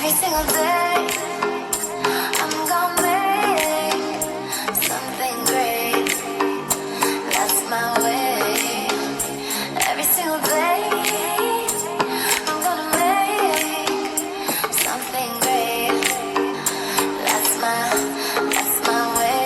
Every single day, I'm gonna make something great. That's my way. Every single day, I'm gonna make something great. That's my way.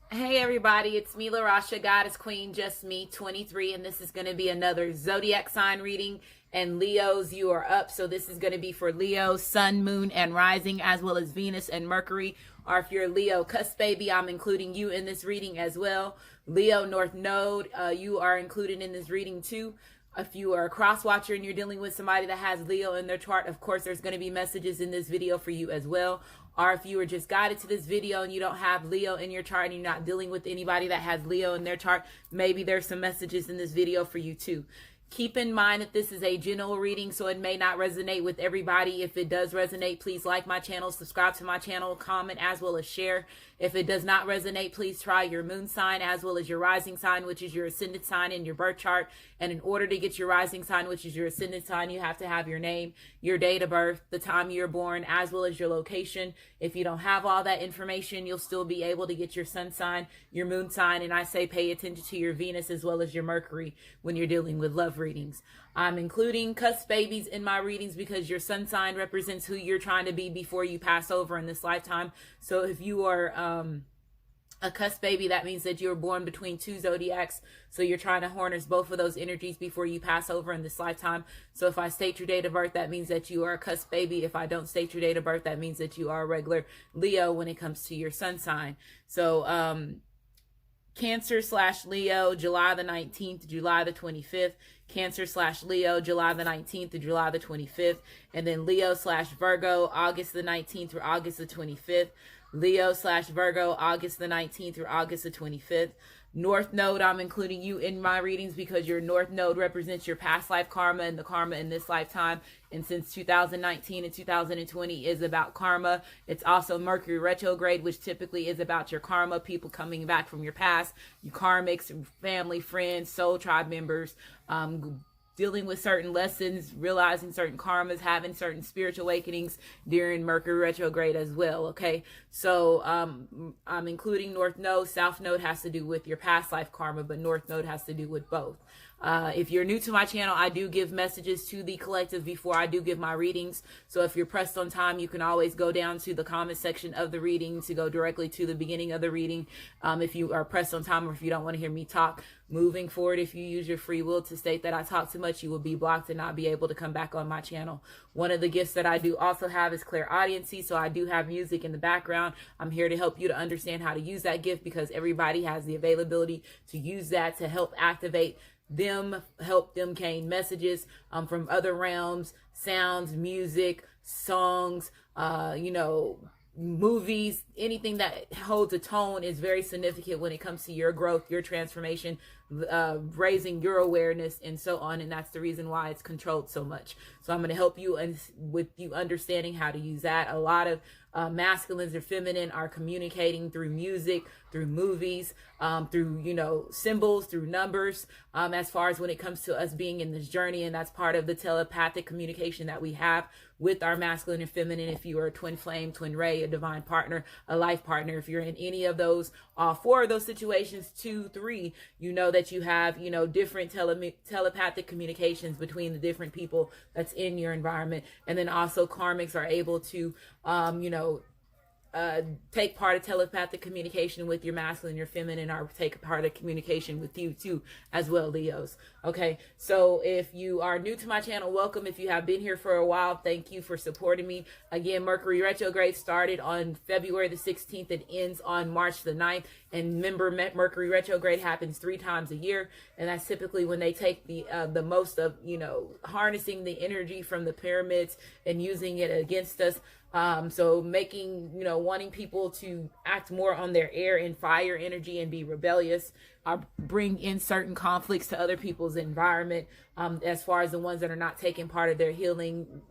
Hey everybody, it's me, LaRasha, Goddess Queen, just me, 23, and this is going to be another zodiac sign reading. And Leos, you are up, so this is going to be for Leo, Sun, Moon, and Rising, as well as Venus and Mercury. Or if you're Leo cusp baby, I'm including you in this reading as well. Leo North Node, you are included in this reading too. If you are a cross watcher and you're dealing with somebody that has Leo in their chart, of course, there's going to be messages in this video for you as well. Or if you were just guided to this video and you don't have Leo in your chart and you're not dealing with anybody that has Leo in their chart, maybe there's some messages in this video for you too. Keep in mind that this is a general reading, so it may not resonate with everybody. If it does resonate, please like my channel, subscribe to my channel, comment, as well as share. If it does not resonate, please try your moon sign as well as your rising sign, which is your ascendant sign in your birth chart. And in order to get your rising sign, which is your ascendant sign, you have to have your name, your date of birth, the time you're born, as well as your location. If you don't have all that information, you'll still be able to get your sun sign, your moon sign, and I say pay attention to your Venus as well as your Mercury when you're dealing with love readings. I'm including cusp babies in my readings because your sun sign represents who you're trying to be before you pass over in this lifetime. So if you are a cusp baby, that means that you were born between two zodiacs, so you're trying to harness both of those energies before you pass over in this lifetime. So if I state your date of birth, that means that you are a cusp baby. If I don't state your date of birth, that means that you are a regular Leo when it comes to your sun sign. So Cancer/Leo, July the 19th to July the 25th. Cancer/Leo, July the 19th to July the 25th. And then Leo/Virgo, August the 19th through August the 25th. Leo/Virgo, August the 19th through August the 25th. North Node, I'm including you in my readings because your North Node represents your past life karma and the karma in this lifetime. And since 2019 and 2020 is about karma, it's also Mercury retrograde, which typically is about your karma, people coming back from your past, your karmics, family, friends, soul tribe members, dealing with certain lessons, realizing certain karmas, having certain spiritual awakenings during Mercury retrograde as well, okay? So I'm including North Node. South Node has to do with your past life karma, but North Node has to do with both. If you're new to my channel, I do give messages to the collective before I do give my readings. So if you're pressed on time, you can always go down to the comment section of the reading to go directly to the beginning of the reading. If you are pressed on time or if you don't want to hear me talk, moving forward, if you use your free will to state that I talk too much, you will be blocked and not be able to come back on my channel. One of the gifts that I do also have is clairaudiency, so I do have music in the background. I'm here to help you to understand how to use that gift because everybody has the availability to use that to help activate them, help them gain messages from other realms, sounds, music, songs, movies, anything that holds a tone is very significant when it comes to your growth, your transformation, raising your awareness and so on. And that's the reason why it's controlled so much. So I'm going to help you with you understanding how to use that. A lot of masculines or feminine are communicating through music, through movies, through, symbols, through numbers, as far as when it comes to us being in this journey. And that's part of the telepathic communication that we have with our masculine and feminine. If you are a twin flame, twin ray, a divine partner, a life partner, if you're in any of those, all four of those situations, 2, 3, you know that you have, different telepathic communications between the different people that's in your environment. And then also karmics are able to, take part of telepathic communication with your masculine, your feminine, or take part of communication with you too, as well, Leos. Okay, so if you are new to my channel, welcome. If you have been here for a while, thank you for supporting me. Again, Mercury retrograde started on February the 16th and ends on March the 9th. And remember, Mercury retrograde happens 3 times a year, and that's typically when they take the most of, harnessing the energy from the pyramids and using it against us. So making, wanting people to act more on their air and fire energy and be rebellious, bring in certain conflicts to other people's environment, as far as the ones that are not taking part of their healing,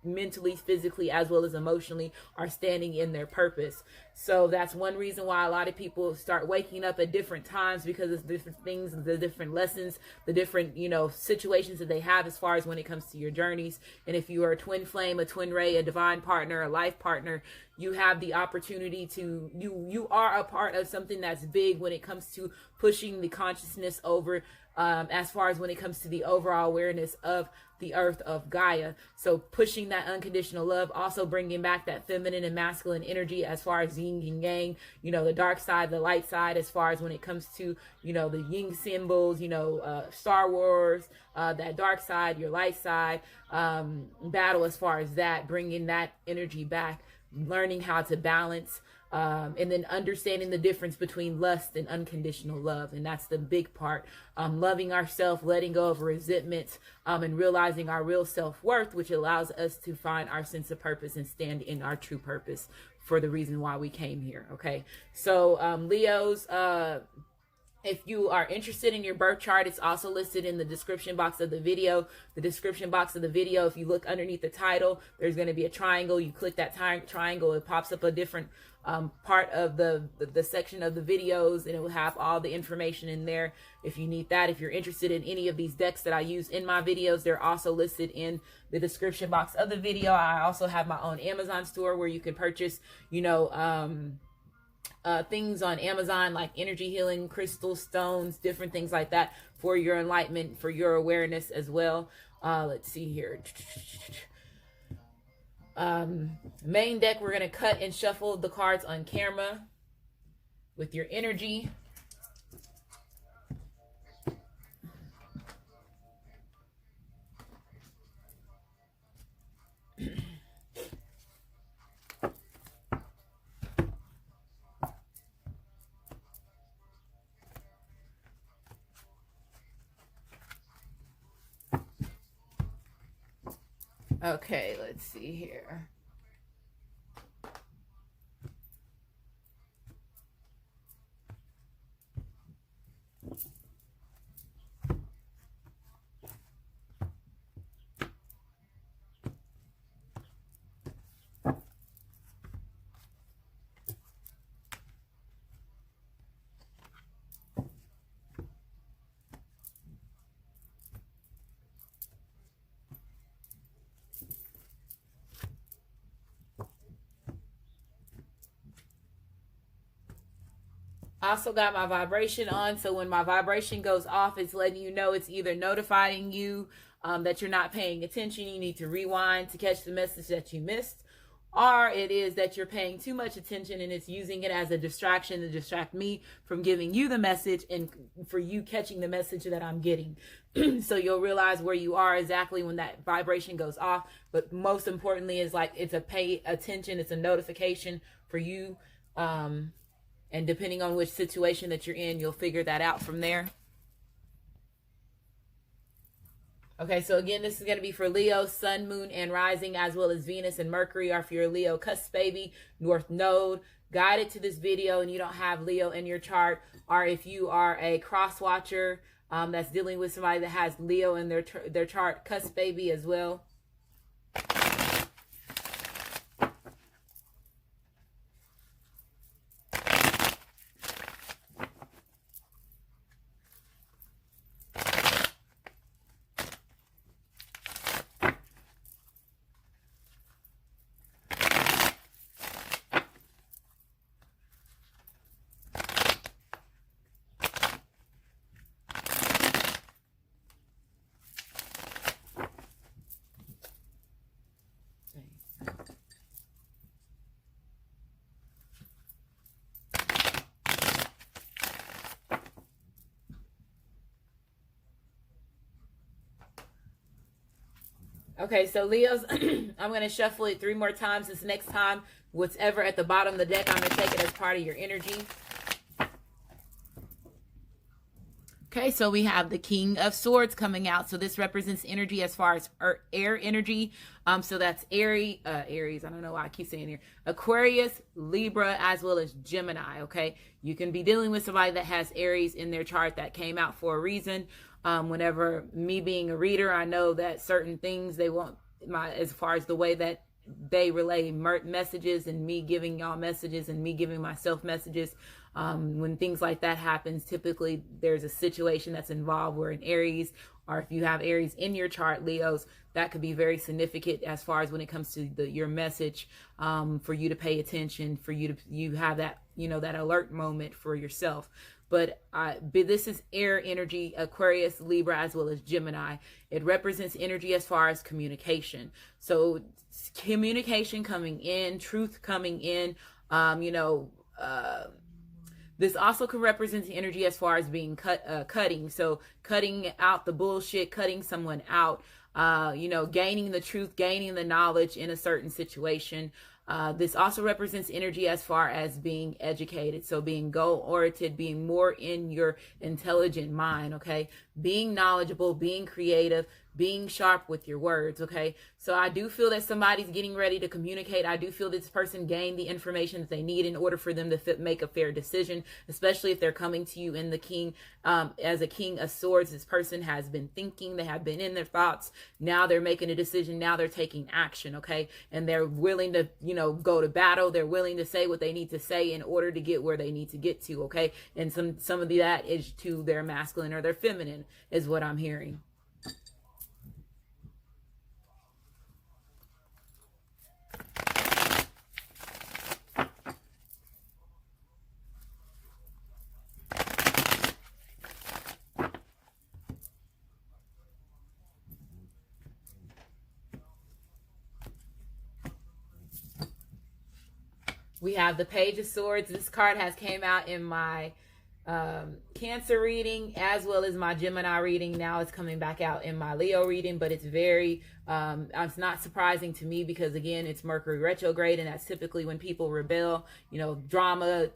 mentally, physically, as well as emotionally, are standing in their purpose. So that's one reason why a lot of people start waking up at different times, because of different things, the different lessons, the different, situations that they have as far as when it comes to your journeys. And if you are a twin flame, a twin ray, a divine partner, a life partner, you have the opportunity to, you are a part of something that's big when it comes to pushing the consciousness over, as far as when it comes to the overall awareness of the earth, of Gaia. So pushing that unconditional love, also bringing back that feminine and masculine energy as far as yin and yang, the dark side, the light side, as far as when it comes to, the yin symbols, Star Wars, that dark side, your light side, battle as far as that, bringing that energy back, learning how to balance, and then understanding the difference between lust and unconditional love. And that's the big part. Loving ourselves, letting go of resentment, and realizing our real self-worth, which allows us to find our sense of purpose and stand in our true purpose for the reason why we came here. Okay. So, Leos, if you are interested in your birth chart, it's also listed in the description box of the video. The description box of the video, if you look underneath the title, there's going to be a triangle. You click that triangle, it pops up a different part of the section of the videos, and it will have all the information in there if you need that. If you're interested in any of these decks that I use in my videos, they're also listed in the description box of the video. I also have my own Amazon store where you can purchase, things on Amazon like energy healing, crystal stones, different things like that for your enlightenment, for your awareness as well. Let's see here. Main deck, we're going to cut and shuffle the cards on camera with your energy. Okay, let's see here. I also got my vibration on, so when my vibration goes off, it's letting you know, it's either notifying you that you're not paying attention, you need to rewind to catch the message that you missed, or it is that you're paying too much attention and it's using it as a distraction to distract me from giving you the message and for you catching the message that I'm getting. So you'll realize where you are exactly when that vibration goes off. But most importantly is like, it's a pay attention, it's a notification for you. And depending on which situation that you're in, you'll figure that out from there. Okay, so again, this is going to be for Leo, Sun, Moon, and Rising, as well as Venus and Mercury, or if you're a Leo cusp baby, North Node, guided to this video and you don't have Leo in your chart, or if you are a cross watcher that's dealing with somebody that has Leo in their chart, cusp baby as well. Okay, so Leos, I'm going to shuffle it 3 more times. This next time, whatever at the bottom of the deck, I'm going to take it as part of your energy. Okay, so we have the King of Swords coming out. So this represents energy as far as air energy. So that's Aries. I don't know why I keep saying here. Aquarius, Libra, as well as Gemini. Okay, you can be dealing with somebody that has Aries in their chart that came out for a reason. Whenever me being a reader, I know that certain things they want as far as the way that they relay messages and me giving y'all messages and me giving myself messages. When things like that happens, typically there's a situation that's involved where an Aries, or if you have Aries in your chart, Leos, that could be very significant as far as when it comes to your message, for you to pay attention, for you have that, that alert moment for yourself. But this is air energy, Aquarius, Libra, as well as Gemini. It represents energy as far as communication. So communication coming in, truth coming in, this also can represent the energy as far as being cutting. So cutting out the bullshit, cutting someone out, gaining the truth, gaining the knowledge in a certain situation. This also represents energy as far as being educated. So being goal-oriented, being more in your intelligent mind, okay? Being knowledgeable, being creative, being sharp with your words, okay? So I do feel that somebody's getting ready to communicate. I do feel this person gained the information that they need in order for them to make a fair decision, especially if they're coming to you in the King, as a King of Swords. This person has been thinking, they have been in their thoughts. Now they're making a decision. Now they're taking action, okay? And they're willing to, go to battle. They're willing to say what they need to say in order to get where they need to get to, okay? And some of that is to their masculine or their feminine is what I'm hearing. We have the Page of Swords. This card has came out in my Cancer reading as well as my Gemini reading. Now it's coming back out in my Leo reading, but it's very it's not surprising to me because again, it's Mercury retrograde, and that's typically when people rebel. Drama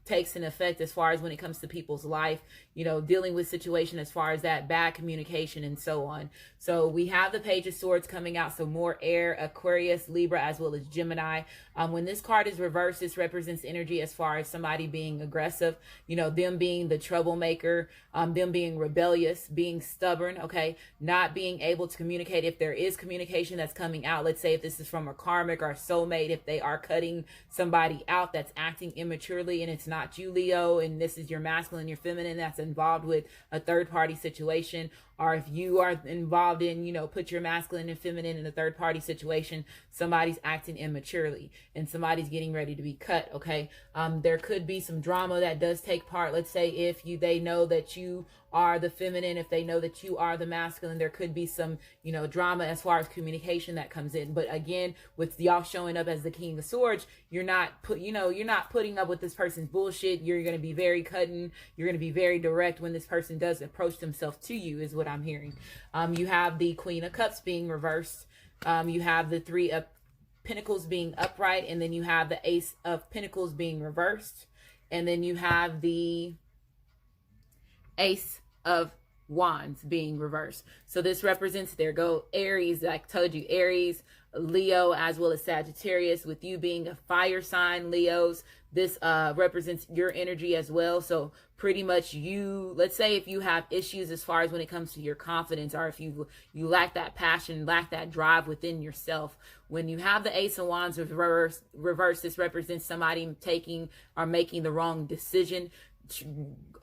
takes an effect as far as when it comes to people's life, dealing with situation as far as that, bad communication and so on. So we have the Page of Swords coming out, so more air, Aquarius, Libra, as well as Gemini. When this card is reversed, this represents energy as far as somebody being aggressive, them being the troublemaker, them being rebellious, being stubborn, okay, not being able to communicate. If there is communication that's coming out, let's say if this is from a karmic or a soulmate, if they are cutting somebody out that's acting immaturely and it's not you, Leo, and this is your masculine, your feminine that's involved with a third party situation, or if you are involved in, put your masculine and feminine in a third party situation, somebody's acting immaturely and somebody's getting ready to be cut, okay? There could be some drama that does take part. Let's say if they know that you are the feminine, if they know that you are the masculine, there could be some, drama as far as communication that comes in. But again, with y'all showing up as the King of Swords, you're not putting up with this person's bullshit. You're going to be very cutting. You're going to be very direct when this person does approach themselves to you, is what I'm hearing. You have the Queen of Cups being reversed. You have the Three of Pentacles being upright, and then you have the Ace of Pentacles being reversed, and then you have the Ace of Wands being reversed. So this represents, there go Aries, like I told you, Aries, Leo, as well as Sagittarius. With you being a fire sign, Leos, this represents your energy as well. So pretty much let's say if you have issues as far as when it comes to your confidence, or if you lack that passion, lack that drive within yourself, when you have the Ace of Wands reverse, this represents somebody taking or making the wrong decision,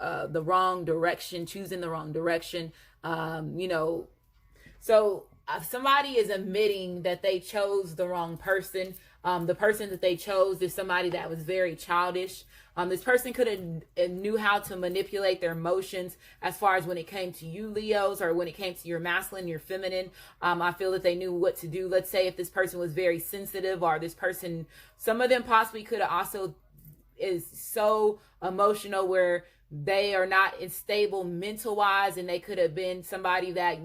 the wrong direction, choosing the wrong direction. So somebody is admitting that they chose the wrong person. The person that they chose is somebody that was very childish. This person could have knew how to manipulate their emotions as far as when it came to you, Leos, or when it came to your masculine, your feminine. I feel that they knew what to do. Let's say if this person was very sensitive, or this person, some of them possibly could have also is so emotional where they are not stable mental wise, and they could have been somebody that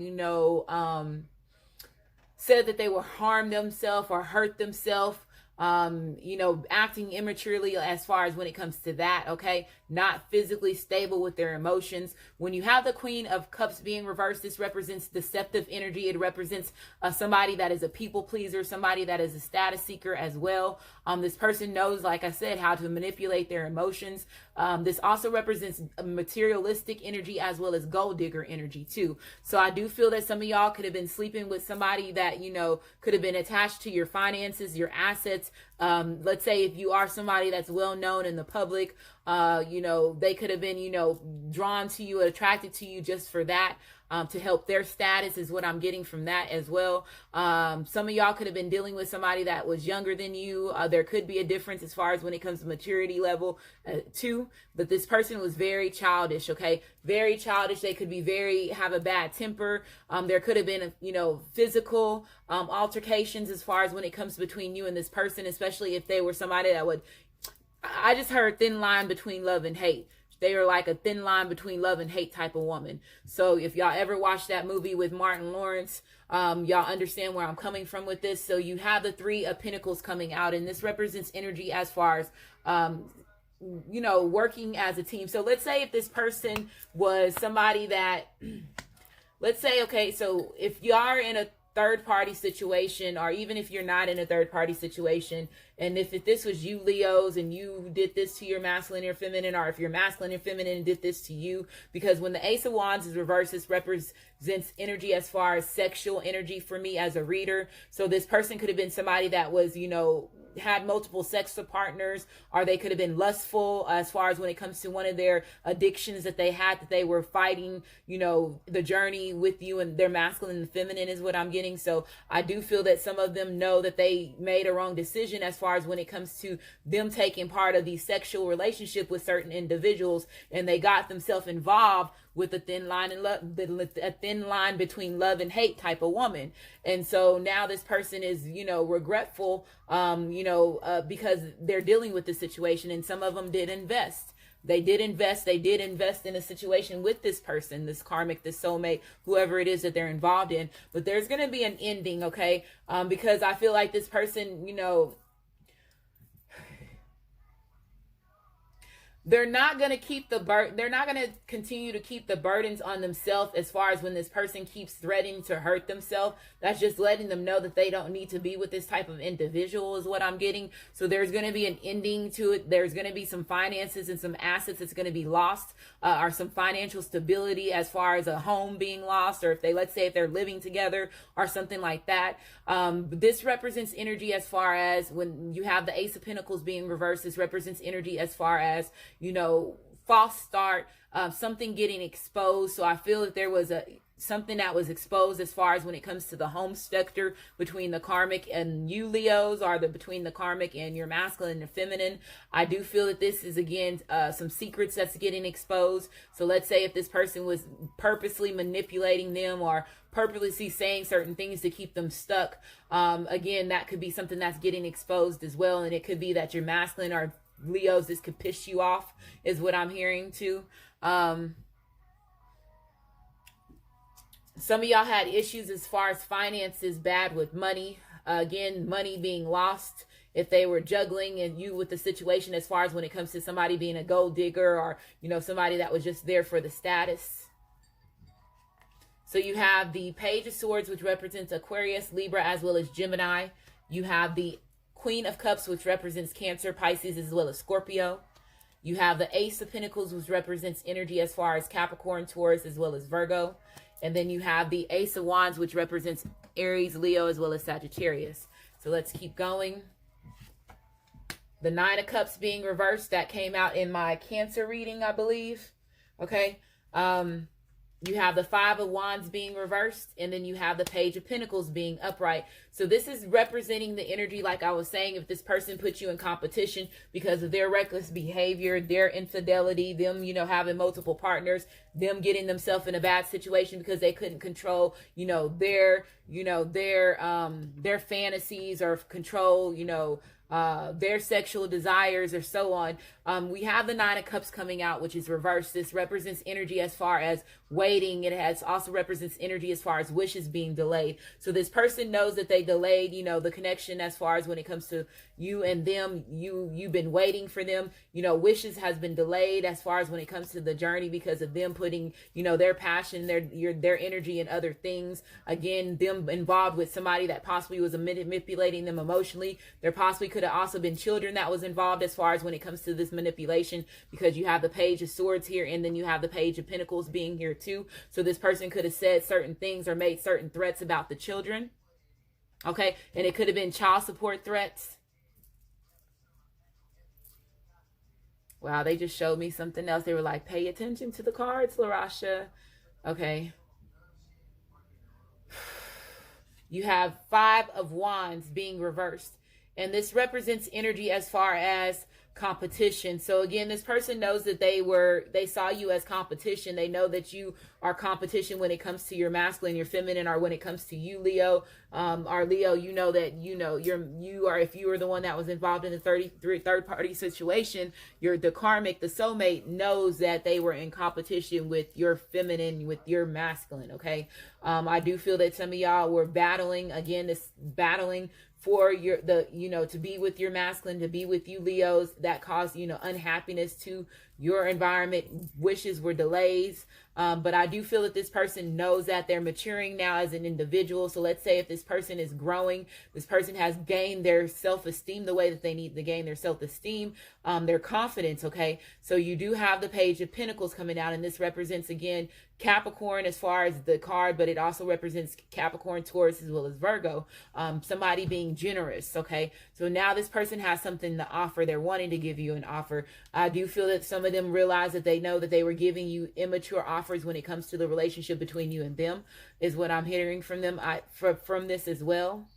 said that they will harm themselves or hurt themselves, acting immaturely as far as when it comes to that, okay? Not physically stable with their emotions. When you have the Queen of Cups being reversed, this represents deceptive energy. It represents somebody that is a people pleaser, somebody that is a status seeker as well. This person knows, like I said, how to manipulate their emotions. This also represents a materialistic energy as well as gold digger energy too. So I do feel that some of y'all could have been sleeping with somebody that, could have been attached to your finances, your assets. Let's say if you are somebody that's well known in the public, they could have been, drawn to you, attracted to you just for that. To help their status is what I'm getting from that as well. Some of y'all could have been dealing with somebody that was younger than you. There could be a difference as far as when it comes to maturity level too. But this person was very childish, okay? Very childish. They could be have a bad temper. There could have been, physical altercations as far as when it comes between you and this person, especially if they were somebody that would, I just heard thin line between love and hate. They are like a thin line between love and hate type of woman. So if y'all ever watched that movie with Martin Lawrence, y'all understand where I'm coming from with this. So you have the Three of Pentacles coming out, and this represents energy as far as, working as a team. So let's say if this person was somebody that, let's say, okay, so if you are in a third party situation, or even if you're not in a third party situation, and if this was you, Leos, and you did this to your masculine or feminine, or if your masculine or feminine did this to you, because when the Ace of Wands is reversed, this represents energy as far as sexual energy for me as a reader. So this person could have been somebody that was, had multiple sexual partners, or they could have been lustful as far as when it comes to one of their addictions that they had, that they were fighting, the journey with you, and their masculine and feminine is what I'm getting. So I do feel that some of them know that they made a wrong decision as far as when it comes to them taking part of the sexual relationship with certain individuals, and they got themselves involved with a thin line a thin line between love and hate type of woman. And so now this person is, regretful, because they're dealing with the situation, and some of them did invest. They did invest in a situation with this person, this karmic, this soulmate, whoever it is that they're involved in. But there's going to be an ending, okay? Because I feel like this person, they're not going to they're not going to continue to keep the burdens on themselves as far as when this person keeps threatening to hurt themselves. That's just letting them know that they don't need to be with this type of individual is what I'm getting. So there's going to be an ending to it. There's going to be some finances and some assets that's going to be lost, or some financial stability as far as a home being lost, or if they're living together or something like that. This represents energy as far as when you have the Ace of Pentacles being reversed. This represents energy as far as, false start, something getting exposed. So I feel that there was something that was exposed as far as when it comes to the home sector between the karmic and you, Leos, or between the karmic and your masculine and feminine. I do feel that this is, again, some secrets that's getting exposed. So let's say if this person was purposely manipulating them or purposely saying certain things to keep them stuck, again, that could be something that's getting exposed as well. And it could be that your masculine or Leos, this could piss you off is what I'm hearing too. Some of y'all had issues as far as finances, bad with money. Again, money being lost if they were juggling and you with the situation as far as when it comes to somebody being a gold digger or, somebody that was just there for the status. So you have the Page of Swords, which represents Aquarius, Libra, as well as Gemini. You have the Queen of Cups, which represents Cancer, Pisces, as well as Scorpio. You have the Ace of Pentacles, which represents energy as far as Capricorn, Taurus, as well as Virgo. And then you have the Ace of Wands, which represents Aries, Leo, as well as Sagittarius. So let's keep going. The Nine of Cups being reversed, that came out in my Cancer reading, I believe. Okay. You have the Five of Wands being reversed, and then you have the Page of Pentacles being upright. So this is representing the energy, like I was saying, if this person puts you in competition because of their reckless behavior, their infidelity, them, having multiple partners, them getting themselves in a bad situation because they couldn't control, their fantasies or control, their sexual desires or so on. We have the Nine of Cups coming out, which is reversed. This represents energy as far as waiting. It has also represents energy as far as wishes being delayed. So this person knows that they delayed, the connection as far as when it comes to you and them. You've been waiting for them. Wishes has been delayed as far as when it comes to the journey because of them putting, their passion, their energy in other things. Again, them involved with somebody that possibly was manipulating them emotionally. There possibly could have also been children that was involved as far as when it comes to this manipulation, because you have the Page of Swords here and then you have the Page of Pentacles being here too. So this person could have said certain things or made certain threats about the children. Okay. And it could have been child support threats. Wow, they just showed me something else. They were like, pay attention to the cards, LaRasha. Okay. You have 5 of Wands being reversed. And this represents energy as far as competition. So again, this person knows that they saw you as competition. They know that you are competition when it comes to your masculine, your feminine, or when it comes to you, Leo. Or Leo, you know that if you were the one that was involved in the third party situation, the karmic, the soulmate knows that they were in competition with your feminine, with your masculine. Okay. I do feel that some of y'all were battling for to be with your masculine, to be with you, Leos, that caused, unhappiness to your environment. Wishes were delays. But I do feel that this person knows that they're maturing now as an individual. So let's say if this person is growing, this person has gained their self-esteem the way that they need to gain their self-esteem, their confidence. Okay. So you do have the Page of Pentacles coming out, and this represents, again, Capricorn as far as the card, but it also represents Capricorn, Taurus, as well as Virgo. Somebody being generous. Okay. So now this person has something to offer. They're wanting to give you an offer. I do feel that some of them realize that they know that they were giving you immature offers when it comes to the relationship between you and them, is what I'm hearing from them. From this as well.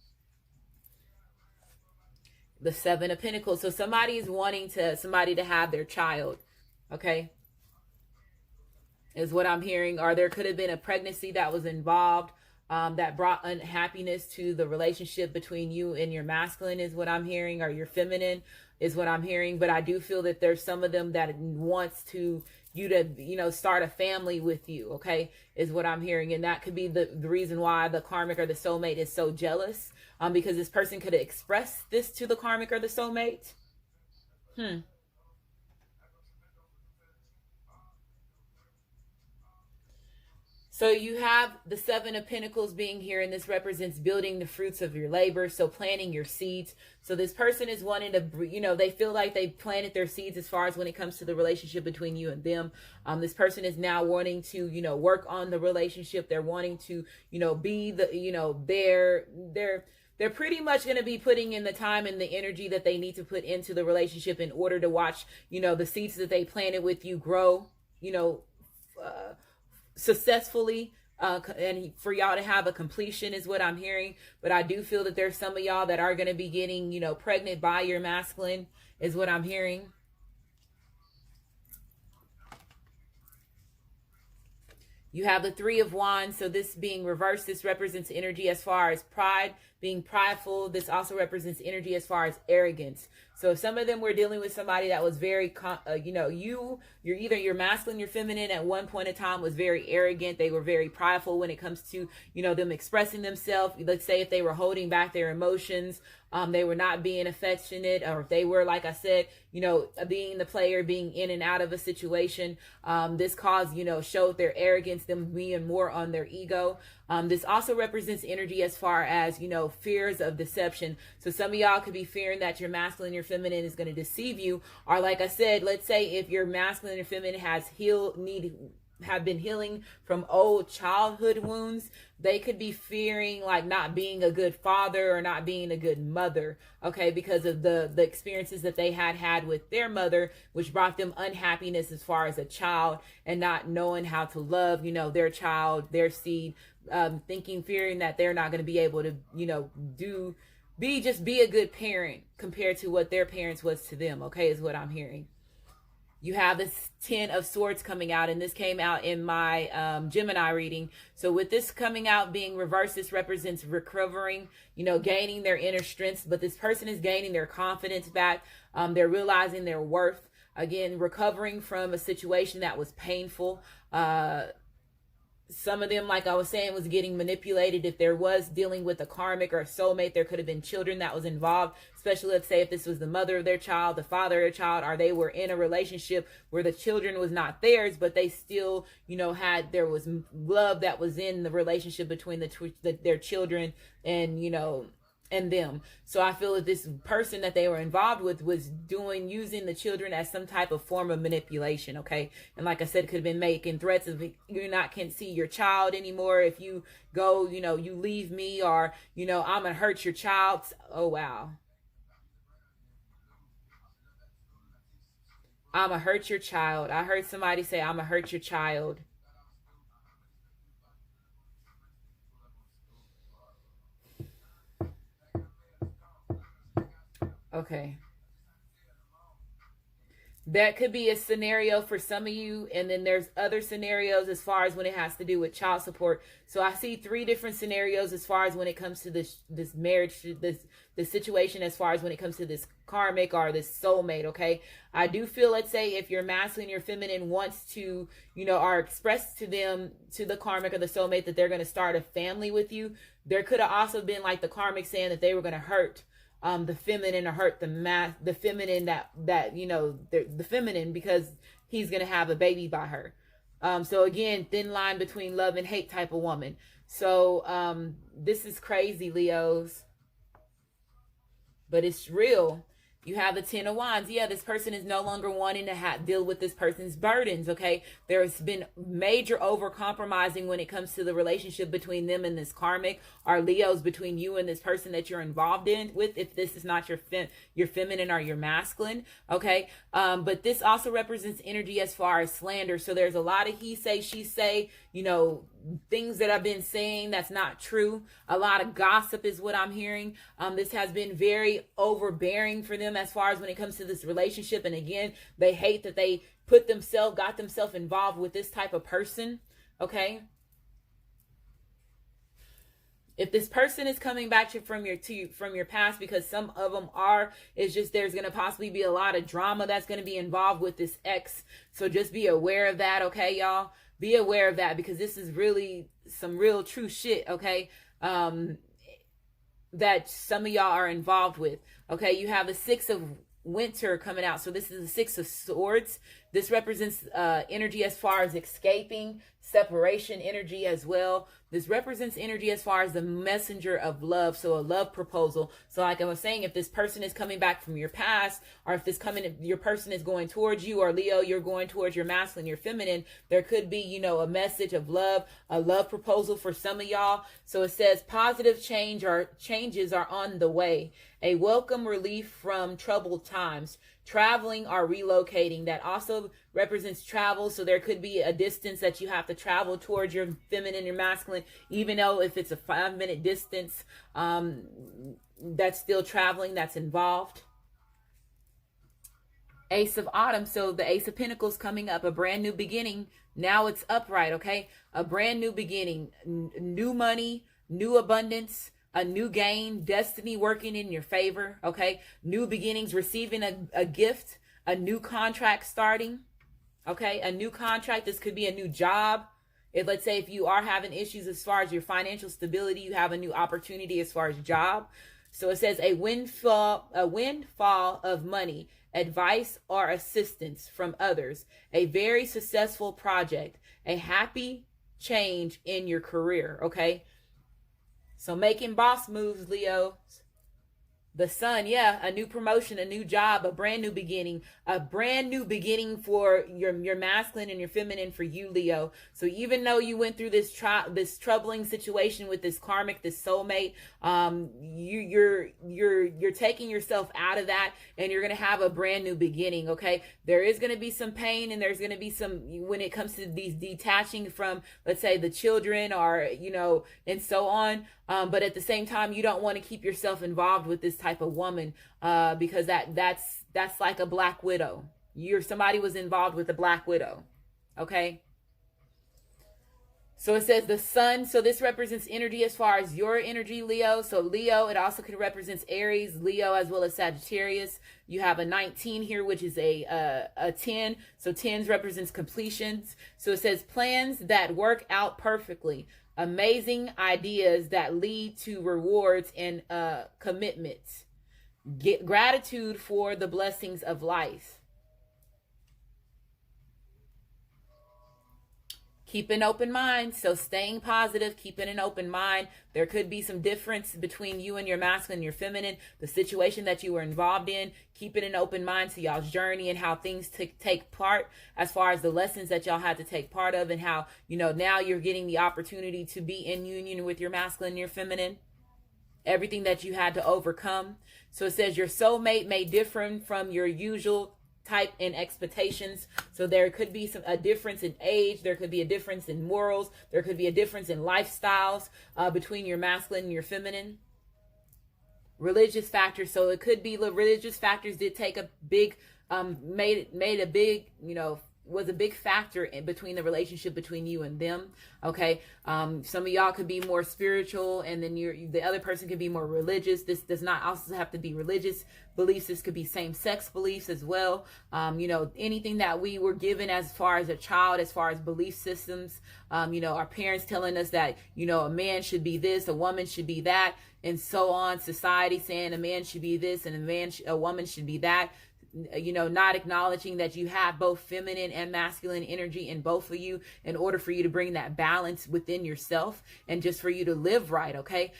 The 7 of Pentacles. So somebody is wanting somebody to have their child. Okay. Is what I'm hearing. Or there could have been a pregnancy that was involved, that brought unhappiness to the relationship between you and your masculine, is what I'm hearing, or your feminine, is what I'm hearing. But I do feel that there's some of them that wants you to start a family with you. Okay, is what I'm hearing. And that could be the reason why the karmic or the soulmate is so jealous, because this person could have expressed this to the karmic or the soulmate. So you have the 7 of Pentacles being here, and this represents building the fruits of your labor. So planting your seeds. So this person is wanting to, they feel like they planted their seeds as far as when it comes to the relationship between you and them. This person is now wanting to, work on the relationship. They're wanting to, be the, they're pretty much going to be putting in the time and the energy that they need to put into the relationship in order to watch, the seeds that they planted with you grow, successfully, and for y'all to have a completion, is what I'm hearing. But I do feel that there's some of y'all that are going to be getting, pregnant by your masculine, is what I'm hearing. You have the 3 of Wands. So this being reversed, this represents energy as far as pride, being prideful. This also represents energy as far as arrogance. So some of them were dealing with somebody that was very, you're either your masculine, your feminine at one point in time was very arrogant. They were very prideful when it comes to, them expressing themselves. Let's say if they were holding back their emotions, they were not being affectionate, or if they were, like I said, being the player, being in and out of a situation. This caused, showed their arrogance, them being more on their ego. This also represents energy as far as, fears of deception. So some of y'all could be fearing that your masculine, your feminine is going to deceive you. Or like I said, let's say if your masculine or feminine have been healing from old childhood wounds, they could be fearing like not being a good father or not being a good mother, okay, because of the experiences that they had with their mother, which brought them unhappiness as far as a child, and not knowing how to love, their child, their seed, fearing that they're not going to be able to, be a good parent compared to what their parents was to them, okay, is what I'm hearing. You have this 10 of Swords coming out, and this came out in my Gemini reading. So with this coming out being reversed, this represents recovering, gaining their inner strength. But this person is gaining their confidence back. They're realizing their worth. Again, recovering from a situation that was painful. some of them, like I was saying, was getting manipulated. If there was dealing with a karmic or a soulmate, there could have been children that was involved, especially, let's say, if this was the mother of their child, the father of their child, or they were in a relationship where the children was not theirs, but they still, there was love that was in the relationship between their children and, and them. So I feel that this person that they were involved with was using the children as some type of form of manipulation. Okay. And like I said, it could have been making threats of can't see your child anymore. If you go, you leave me, or, I'm going to hurt your child. Oh, wow. I'm going to hurt your child. I heard somebody say, I'm going to hurt your child. Okay. That could be a scenario for some of you, and then there's other scenarios as far as when it has to do with child support. So I see 3 different scenarios as far as when it comes to this marriage, this situation, as far as when it comes to this karmic or this soulmate. Okay, I do feel, let's say, if your masculine, your feminine wants to, are expressed to them, to the karmic or the soulmate, that they're going to start a family with you. There could have also been like the karmic saying that they were going to hurt the feminine, or hurt the feminine that the feminine, because he's gonna have a baby by her. So again, thin line between love and hate type of woman. So this is crazy, Leos, but it's real. You have the 10 of Wands. Yeah, this person is no longer wanting to deal with this person's burdens, okay? There's been major over-compromising when it comes to the relationship between them and this karmic, or Leos, between you and this person that you're involved with, if this is not your feminine or your masculine, okay? But this also represents energy as far as slander. So there's a lot of he say, she say, things that I've been saying that's not true. A lot of gossip is what I'm hearing. This has been very overbearing for them as far as when it comes to this relationship. And again, they hate that they got themselves involved with this type of person. Okay. If this person is coming back from your past, because some of them are, it's just there's going to possibly be a lot of drama that's going to be involved with this ex. So just be aware of that, okay, y'all? Be aware of that, because this is really some real true shit, okay? That some of y'all are involved with, okay? You have the 6 of Winter coming out. So this is the 6 of Swords. This represents energy as far as escaping, separation energy as well. This represents energy as far as the messenger of love. So a love proposal. So like I was saying, if this person is coming back from your past, or if your person is going towards you, or Leo, you're going towards your masculine, your feminine, there could be, a message of love, a love proposal for some of y'all. So it says positive changes are on the way. A welcome relief from troubled times. Traveling or relocating, that also represents travel. So there could be a distance that you have to travel towards your feminine, your masculine, even though if it's a 5-minute distance, that's still traveling that's involved. Ace of Autumn. So the Ace of Pentacles coming up, a brand new beginning. Now it's upright, okay? A brand new beginning, new money, new abundance, a new gain, destiny working in your favor, okay? New beginnings, receiving a gift, a new contract starting, okay? A new contract. This could be a new job. Let's say if you are having issues as far as your financial stability, you have a new opportunity as far as job. So it says a windfall of money, advice or assistance from others, a very successful project, a happy change in your career, okay? So making boss moves, Leo. The Sun, yeah, a new promotion, a new job, a brand new beginning for your masculine and your feminine for you, Leo. So even though you went through this troubling situation with this karmic, this soulmate, you're taking yourself out of that, and you're gonna have a brand new beginning. Okay, there is gonna be some pain, and there's gonna be some when it comes to these detaching from, let's say, the children, or and so on. But at the same time, you don't want to keep yourself involved with this type of woman, because that's like a black widow. Somebody was involved with a black widow. Okay. So it says the sun. So this represents energy as far as your energy, Leo. So Leo, it also could represent Aries, Leo, as well as Sagittarius. You have a 19 here, which is a 10. So 10s represents completions. So it says plans that work out perfectly. Amazing ideas that lead to rewards and commitments. Get gratitude for the blessings of life. Keep an open mind. So staying positive, keeping an open mind. There could be some difference between you and your masculine and your feminine, the situation that you were involved in. Keeping an open mind to y'all's journey and how things take part as far as the lessons that y'all had to take part of, and how, you know, now you're getting the opportunity to be in union with your masculine and your feminine. Everything that you had to overcome. So it says your soulmate may differ from your usual type and expectations. So there could be a difference in age. There could be a difference in morals. There could be a difference in lifestyles between your masculine and your feminine. Religious factors. So it could be the religious factors did take a big, made a big, you know, was a big factor in between the relationship between you and them. Okay. Some of y'all could be more spiritual, and then the other person could be more religious. This does not also have to be religious beliefs. This could be same-sex beliefs as well. You know, anything that we were given as far as a child, as far as belief systems, you know, our parents telling us that, you know, a man should be this, a woman should be that, and so on. Society saying a man should be this and a woman should be that. You know, not acknowledging that you have both feminine and masculine energy in both of you in order for you to bring that balance within yourself and just for you to live right. Okay.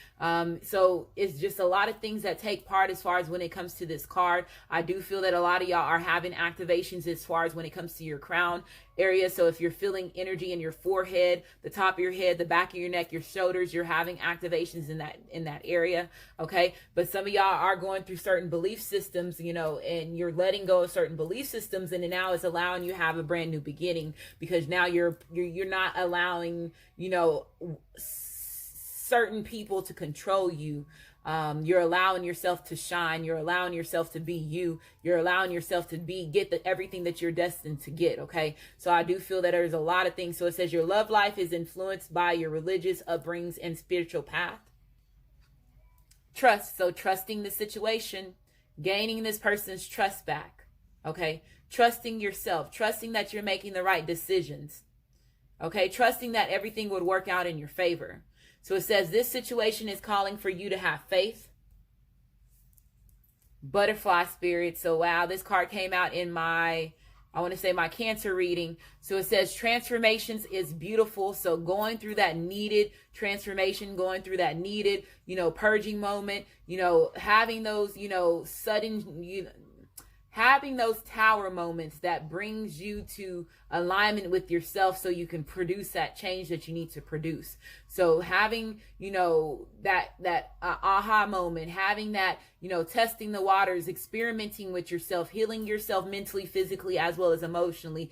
So it's just a lot of things that take part as far as when it comes to this card. I do feel that a lot of y'all are having activations as far as when it comes to your crown area. So if you're feeling energy in your forehead, the top of your head, the back of your neck, your shoulders, you're having activations in that area. Okay. But some of y'all are going through certain belief systems, you know, and you're letting go of certain belief systems, and now it's allowing you to have a brand new beginning, because now you're not allowing, you know, certain people to control you. You're allowing yourself to shine. You're allowing yourself to be you. You're allowing yourself to get everything that you're destined to get. Okay. So I do feel that there's a lot of things. So it says your love life is influenced by your religious upbringings and spiritual path. Trust. So trusting the situation, gaining this person's trust back. Okay. Trusting yourself, trusting that you're making the right decisions. Okay. Trusting that everything would work out in your favor. So it says this situation is calling for you to have faith. Butterfly spirit. So wow, this card came out in my Cancer reading. So it says transformations is beautiful. So going through that needed transformation, going through that needed, you know, purging moment, you know, having those, you know, sudden, you know, having those tower moments that brings you to alignment with yourself so you can produce that change that you need to produce. So having, you know, that aha moment, having that, you know, testing the waters, experimenting with yourself, healing yourself mentally, physically, as well as emotionally,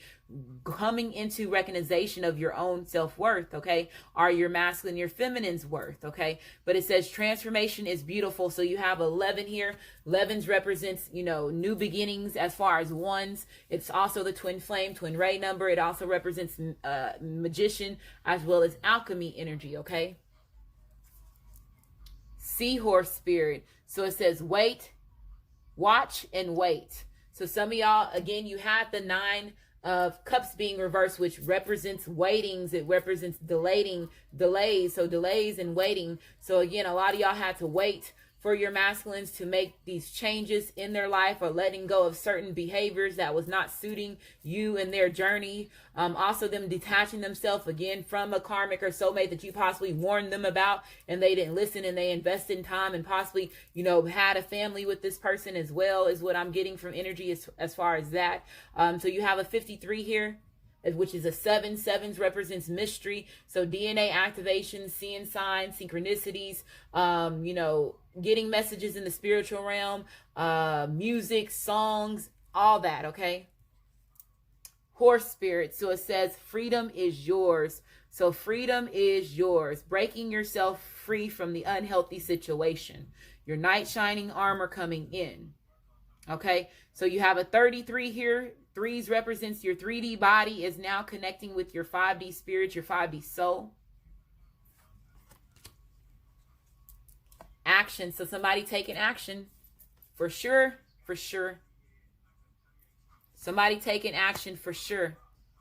coming into recognition of your own self-worth. Okay. Are your masculine, your feminine's worth. Okay. But it says transformation is beautiful. So you have 11 here. 11s represents, you know, new beginnings as far as ones. It's also the twin flame, twin ray number. It also represents magician as well as alchemy energy. Okay. Seahorse spirit. So it says wait, watch, and wait. So some of y'all, again, you have the 9 of Cups being reversed, which represents waitings. It represents delays. So delays and waiting. So again, a lot of y'all had to wait for your masculines to make these changes in their life, or letting go of certain behaviors that was not suiting you and their journey. Also them detaching themselves again from a karmic or soulmate that you possibly warned them about and they didn't listen, and they invested in time and possibly, you know, had a family with this person as well, is what I'm getting from energy as far as that. So you have a 53 here, which is a 7. 7s represents mystery. So DNA activation, seeing signs, synchronicities, you know, getting messages in the spiritual realm, music, songs, all that. Okay. Horse spirit. So it says freedom is yours. So freedom is yours. Breaking yourself free from the unhealthy situation. Your knight shining armor coming in. Okay. So you have a 33 here. Threes represents your 3D body is now connecting with your 5D spirit, your 5D soul. Action. So somebody taking action. For sure. For sure. Somebody taking action for sure.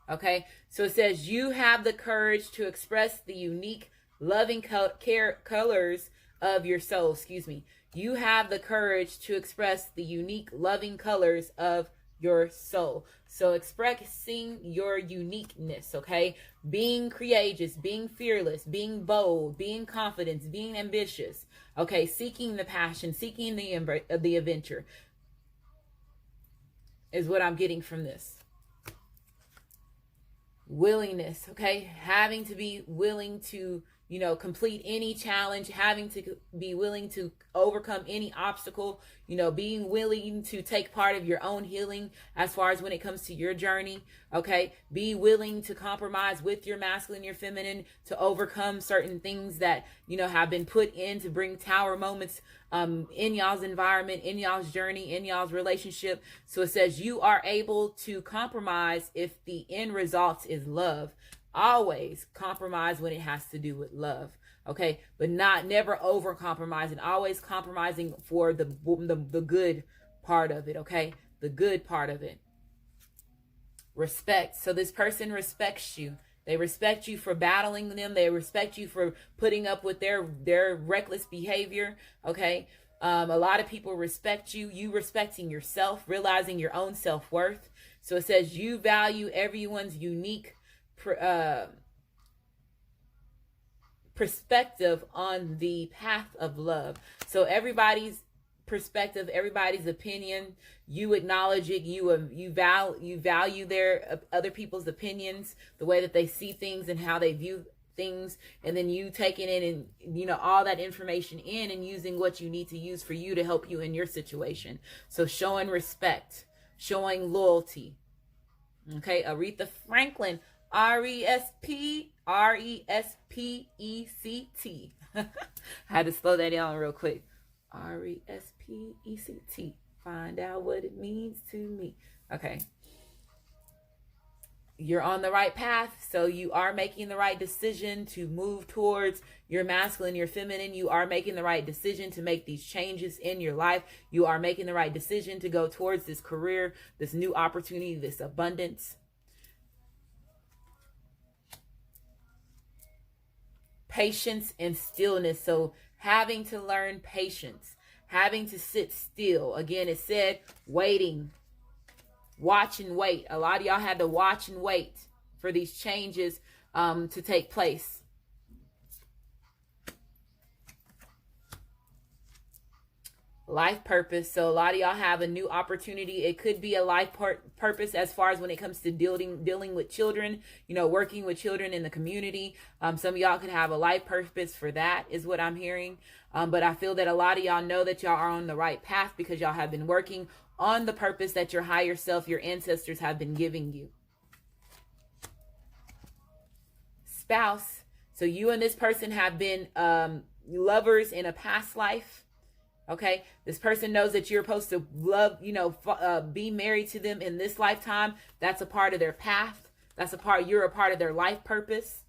Okay. So it says you have the courage to express the unique loving colors of your soul. Excuse me. You have the courage to express the unique loving colors of your soul. So expressing your uniqueness, okay? Being courageous, being fearless, being bold, being confident, being ambitious, okay? Seeking the passion, seeking the adventure is what I'm getting from this. Willingness, okay? Having to be willing to, complete any challenge, having to be willing to overcome any obstacle, being willing to take part of your own healing as far as when it comes to your journey, okay? Be willing to compromise with your masculine, your feminine, to overcome certain things that, have been put in to bring tower moments in y'all's environment, in y'all's journey, in y'all's relationship. So it says you are able to compromise if the end result is love. Always compromise when it has to do with love, okay? But never over compromising. Always compromising for the good part of it, okay? The good part of it. Respect. So this person respects you. They respect you for battling them. They respect you for putting up with their reckless behavior, okay? A lot of people respect you. You respecting yourself, realizing your own self-worth. So it says you value everyone's unique perspective on the path of love. So everybody's perspective, everybody's opinion, you acknowledge it, you value their other people's opinions, the way that they see things and how they view things, and then you taking in and all that information in and using what you need to use for you to help you in your situation. So showing respect, showing loyalty. Okay, Aretha Franklin, R-E-S-P-E-C-T. I had to slow that down real quick. R-E-S-P-E-C-T. Find out what it means to me. Okay. You're on the right path, so you are making the right decision to move towards your masculine, your feminine. You are making the right decision to make these changes in your life. You are making the right decision to go towards this career, this new opportunity, this abundance. Patience and stillness. So having to learn patience, having to sit still. Again, it said waiting, watch and wait. A lot of y'all had to watch and wait for these changes to take place. Life purpose. So a lot of y'all have a new opportunity. It could be a life purpose as far as when it comes to dealing with children, working with children in the community. Some of y'all could have a life purpose for that, is what I'm hearing. But I feel that a lot of y'all know that y'all are on the right path because y'all have been working on the purpose that your higher self, your ancestors have been giving you. Spouse. So you and this person have been lovers in a past life. Okay, this person knows that you're supposed to love, be married to them in this lifetime. That's a part of their path. You're a part of their life purpose.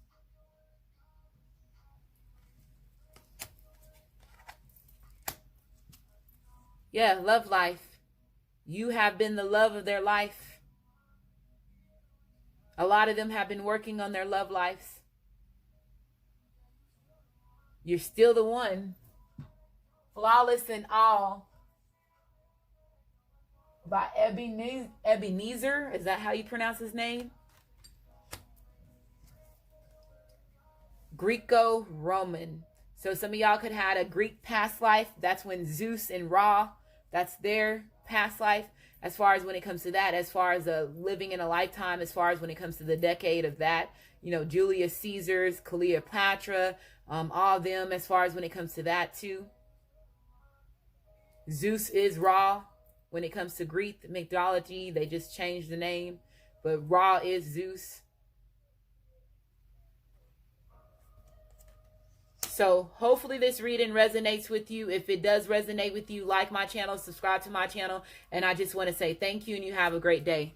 Yeah, love life. You have been the love of their life. A lot of them have been working on their love lives. You're still the one. Flawless in All by Ebenezer. Is that how you pronounce his name? Greco-Roman. So some of y'all could have had a Greek past life. That's when Zeus and Ra, that's their past life. As far as when it comes to that, as far as living in a lifetime, as far as when it comes to the decade of that, Julius Caesar's, Cleopatra, all of them, as far as when it comes to that too. Zeus is Ra. When it comes to Greek mythology, they just changed the name. But Ra is Zeus. So hopefully this reading resonates with you. If it does resonate with you, like my channel, subscribe to my channel. And I just want to say thank you and you have a great day.